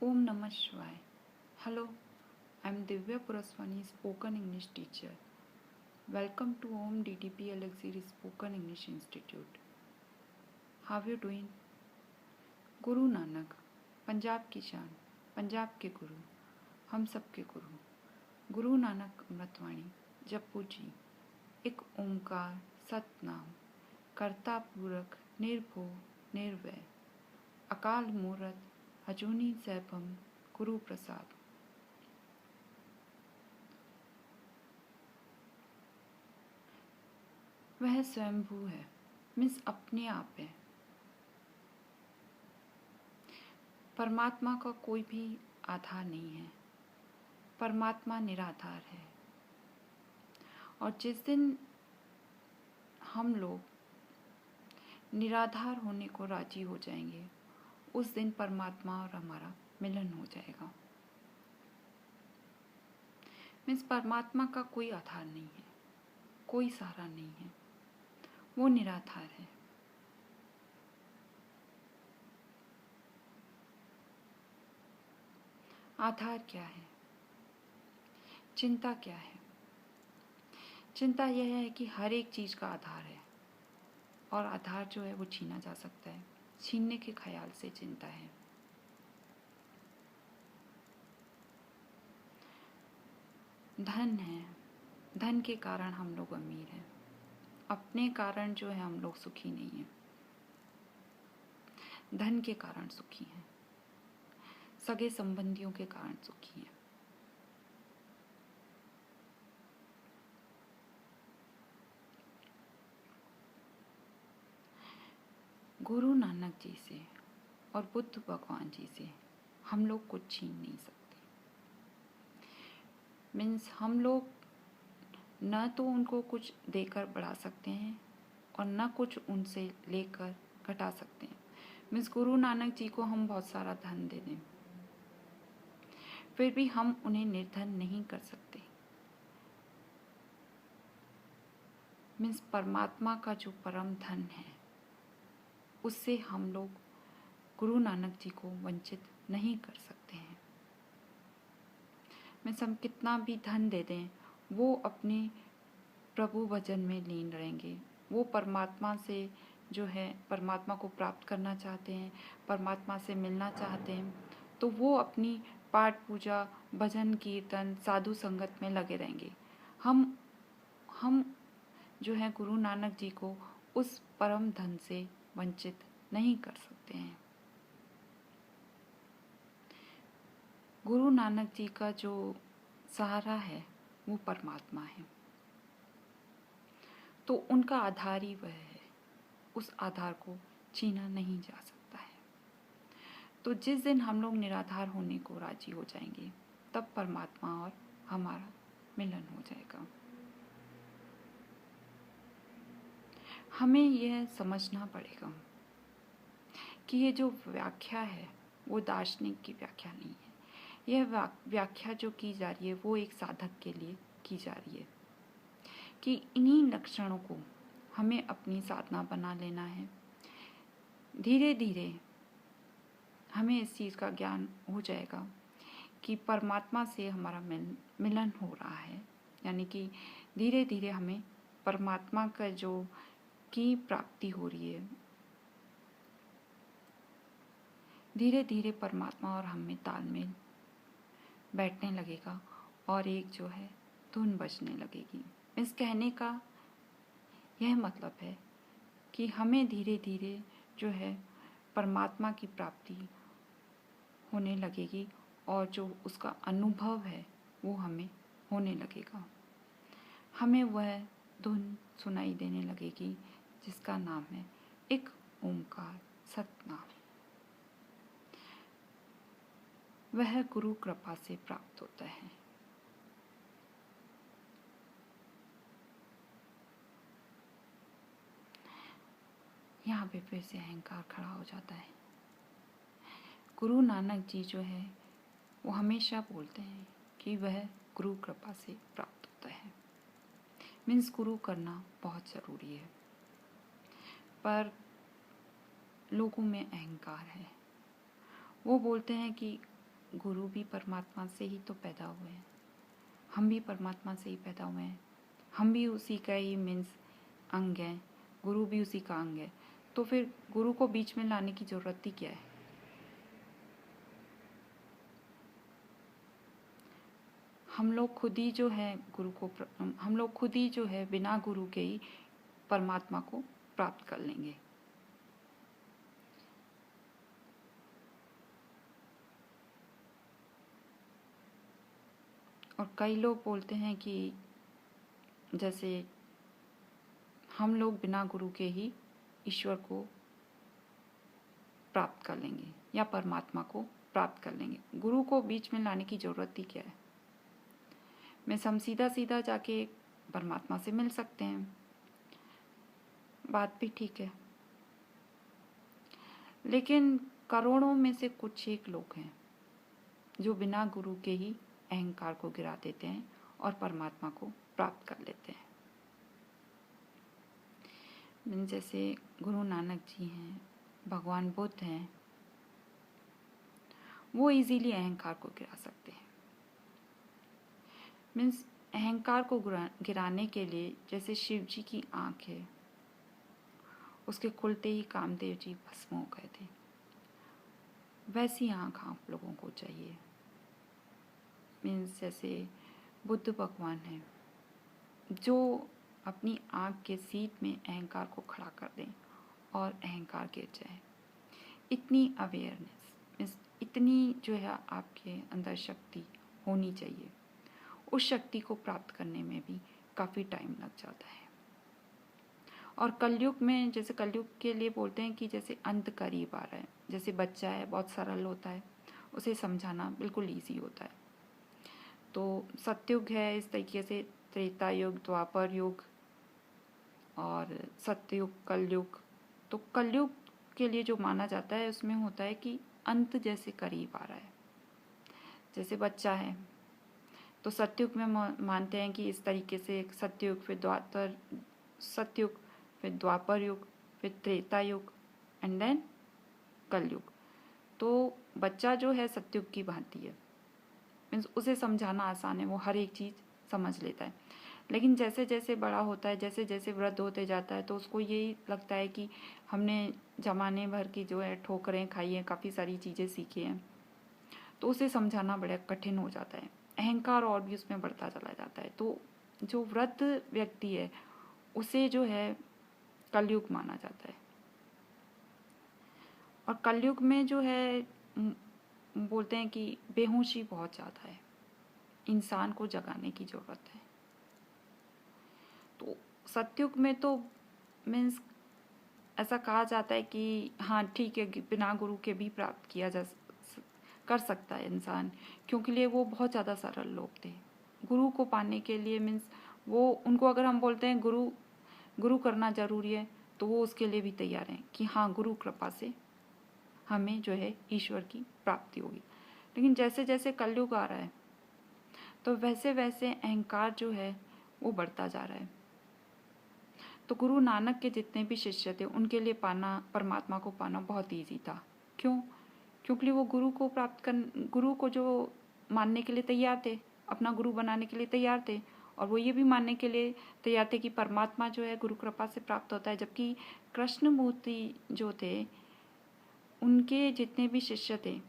Om Namah Shivaya. Hello, I am Divya Puraswani, spoken English teacher. Welcome to Om DTP Elixir Spoken English Institute. How are you doing? Guru Nanak, Punjab की शान, पंजाब के गुरु, हम सब के गुरु, गुरु नानक अमृतवाणी जपू जी। एक ओंकार सतनाम, कर्ता पूरक निर्भो निर्वय, अकाल मूरत अजूनी सैभम गुरु प्रसाद। वह स्वयंभू है, मीन्स अपने आप है। परमात्मा का कोई भी आधार नहीं है, परमात्मा निराधार है। और जिस दिन हम लोग निराधार होने को राजी हो जाएंगे, उस दिन परमात्मा और हमारा मिलन हो जाएगा। मीन्स परमात्मा का कोई आधार नहीं है, कोई सहारा नहीं है, वो निराधार है। आधार क्या है? चिंता क्या है? चिंता यह है कि हर एक चीज का आधार है, और आधार जो है वो छीना जा सकता है। छीनने के ख्याल से चिंता है। धन है, धन के कारण हम लोग अमीर हैं, अपने कारण जो है हम लोग सुखी नहीं हैं। धन के कारण सुखी हैं, सगे संबंधियों के कारण सुखी हैं। गुरु नानक जी से और बुद्ध भगवान जी से हम लोग कुछ छीन नहीं सकते। मीन्स हम लोग न तो उनको कुछ देकर बढ़ा सकते हैं और न कुछ उनसे लेकर घटा सकते हैं। मीन्स गुरु नानक जी को हम बहुत सारा धन दे दें, फिर भी हम उन्हें निर्धन नहीं कर सकते। मीन्स परमात्मा का जो परम धन है, उससे हम लोग गुरु नानक जी को वंचित नहीं कर सकते हैं। मीन्स हम कितना भी धन दे दें, वो अपने प्रभु भजन में लीन रहेंगे। वो परमात्मा से जो है परमात्मा को प्राप्त करना चाहते हैं, परमात्मा से मिलना चाहते हैं, तो वो अपनी पाठ पूजा भजन कीर्तन साधु संगत में लगे रहेंगे। हम जो है गुरु नानक जी को उस परम धन से वंचित नहीं कर सकते हैं। गुरु नानक जी का जो सहारा है वो परमात्मा है, तो उनका आधार ही वह है। उस आधार को छीना नहीं जा सकता है। तो जिस दिन हम लोग निराधार होने को राजी हो जाएंगे, तब परमात्मा और हमारा मिलन हो जाएगा। हमें यह समझना पड़ेगा कि ये जो व्याख्या है वो दार्शनिक की व्याख्या नहीं है। यह व्याख्या जो की जा रही है वो एक साधक के लिए की जा रही है कि इन्हीं लक्षणों को हमें अपनी साधना बना लेना है। धीरे धीरे हमें इस चीज़ का ज्ञान हो जाएगा कि परमात्मा से हमारा मिलन हो रहा है, यानी कि धीरे धीरे हमें परमात्मा का जो की प्राप्ति हो रही है। धीरे धीरे परमात्मा और हम में तालमेल बैठने लगेगा और एक जो है धुन बजने लगेगी। इस कहने का यह मतलब है कि हमें धीरे धीरे जो है परमात्मा की प्राप्ति होने लगेगी, और जो उसका अनुभव है वो हमें होने लगेगा। हमें वह धुन सुनाई देने लगेगी जिसका नाम है एक ओंकार सतनाम। वह गुरु कृपा से प्राप्त होता है। यहाँ पे फिर से अहंकार खड़ा हो जाता है। गुरु नानक जी जो है वो हमेशा बोलते हैं कि वह गुरु कृपा से प्राप्त होता है। मीन्स गुरु करना बहुत ज़रूरी है, पर लोगों में अहंकार है। वो बोलते हैं कि गुरु भी परमात्मा से ही तो पैदा हुए हैं, हम भी परमात्मा से ही पैदा हुए हैं, हम भी उसी का ही मीन्स अंग हैं, गुरु भी उसी का अंग है। तो फिर गुरु को बीच में लाने की ज़रूरत ही क्या है? हम लोग खुद ही जो है हम लोग खुद ही जो है बिना गुरु के ही परमात्मा को प्राप्त कर लेंगे। और कई लोग बोलते हैं कि जैसे हम लोग बिना गुरु के ही ईश्वर को प्राप्त कर लेंगे या परमात्मा को प्राप्त कर लेंगे, गुरु को बीच में लाने की ज़रूरत ही क्या है? मैं हम सीधा सीधा जाके परमात्मा से मिल सकते हैं, बात भी ठीक है। लेकिन करोड़ों में से कुछ एक लोग हैं जो बिना गुरु के ही अहंकार को गिरा देते हैं और परमात्मा को प्राप्त कर लेते हैं। जैसे गुरु नानक जी हैं, भगवान बुद्ध हैं, वो इजीली अहंकार को गिरा सकते हैं। मीन्स अहंकार को गिराने के लिए जैसे शिव जी की आँख है, उसके खुलते ही कामदेव जी भस्म हो गए थे, वैसी आँख आप लोगों को चाहिए। मीन्स जैसे बुद्ध भगवान है जो अपनी आँख के सीट में अहंकार को खड़ा कर दें और अहंकार गिर जाए। इतनी अवेयरनेस मीन्स इतनी जो है आपके अंदर शक्ति होनी चाहिए। उस शक्ति को प्राप्त करने में भी काफ़ी टाइम लग जाता है। और कलयुग में जैसे कलयुग के लिए बोलते हैं कि जैसे अंत करीब आ रहा है, जैसे बच्चा है बहुत सरल होता है, उसे समझाना बिल्कुल ईजी होता है। तो सतयुग है इस तरीके से, त्रेता युग, द्वापर युग और सतयुग, कलयुग। तो कलयुग के लिए जो माना जाता है उसमें होता है कि अंत जैसे करीब आ रहा है, जैसे बच्चा है। तो सतयुग में मानते हैं कि इस तरीके से सतयुग, फिर द्वापर युग, फिर त्रेता युग एंड देन कलयुग। तो बच्चा जो है सतयुग की भांति है, मीन्स उसे समझाना आसान है, वो हर एक चीज़ समझ लेता है। लेकिन जैसे जैसे बड़ा होता है, जैसे जैसे वृद्ध होते जाता है, तो उसको यही लगता है कि हमने जमाने भर की जो है ठोकरें खाई हैं, काफ़ी सारी चीज़ें सीखी हैं, तो उसे समझाना बड़ा कठिन हो जाता है। अहंकार और भी उसमें बढ़ता चला जाता है। तो जो वृद्ध व्यक्ति है उसे जो है कलयुग माना जाता है। और कलयुग में जो है बोलते हैं कि बेहोशी बहुत ज़्यादा है, इंसान को जगाने की ज़रूरत है। तो सतयुग में तो मीन्स ऐसा कहा जाता है कि हाँ ठीक है, बिना गुरु के भी प्राप्त कर सकता है इंसान, क्योंकि लिए वो बहुत ज़्यादा सरल लोग थे। गुरु को पाने के लिए मीन्स वो उनको अगर हम बोलते हैं गुरु करना ज़रूरी है, तो वो उसके लिए भी तैयार हैं कि हाँ गुरु कृपा से हमें जो है ईश्वर की प्राप्ति होगी। लेकिन जैसे जैसे कलयुग आ रहा है तो वैसे वैसे अहंकार जो है वो बढ़ता जा रहा है। तो गुरु नानक के जितने भी शिष्य थे उनके लिए परमात्मा को पाना बहुत ईजी था। क्यों? क्योंकि वो गुरु को जो मानने के लिए तैयार थे, अपना गुरु बनाने के लिए तैयार थे, और वो ये भी मानने के लिए तैयार थे कि परमात्मा जो है गुरु कृपा से प्राप्त होता है। जबकि कृष्ण मूर्ति जो थे उनके जितने भी शिष्य थे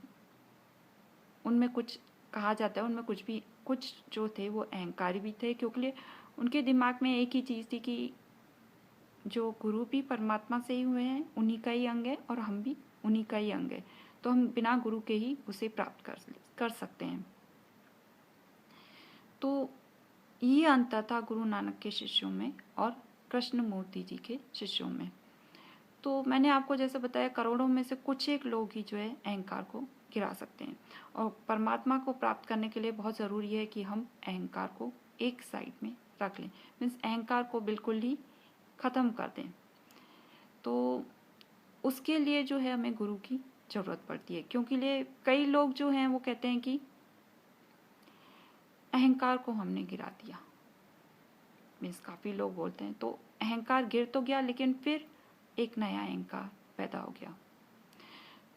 उनमें कुछ कहा जाता है, उनमें कुछ जो थे वो अहंकारी भी थे, क्योंकि उनके दिमाग में एक ही चीज़ थी कि जो गुरु भी परमात्मा से ही हुए हैं, उन्हीं का ही अंग है, और हम भी उन्हीं का ही अंग है, तो हम बिना गुरु के ही उसे प्राप्त कर सकते हैं। तो ये अंतर था गुरु नानक के शिष्यों में और कृष्ण मूर्ति जी के शिष्यों में। तो मैंने आपको जैसे बताया, करोड़ों में से कुछ एक लोग ही जो है अहंकार को गिरा सकते हैं। और परमात्मा को प्राप्त करने के लिए बहुत ज़रूरी है कि हम अहंकार को एक साइड में रख लें, मीन्स अहंकार को बिल्कुल ही ख़त्म कर दें। तो उसके लिए जो है हमें गुरु की ज़रूरत पड़ती है, क्योंकि कई लोग जो हैं वो कहते हैं कि अहंकार को हमने गिरा दिया। मीन्स काफ़ी लोग बोलते हैं तो अहंकार गिर तो गया, लेकिन फिर एक नया अहंकार पैदा हो गया।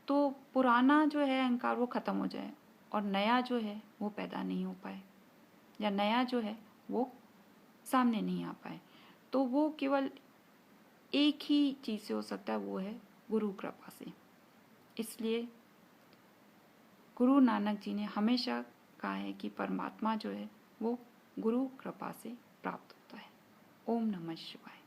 तो पुराना जो है अहंकार वो ख़त्म हो जाए, और नया जो है वो पैदा नहीं हो पाए, या नया जो है वो सामने नहीं आ पाए, तो वो केवल एक ही चीज़ से हो सकता है, वो है गुरु कृपा से। इसलिए गुरु नानक जी ने हमेशा कहा है कि परमात्मा जो है वो गुरु कृपा से प्राप्त होता है। ओम नमः शिवाय।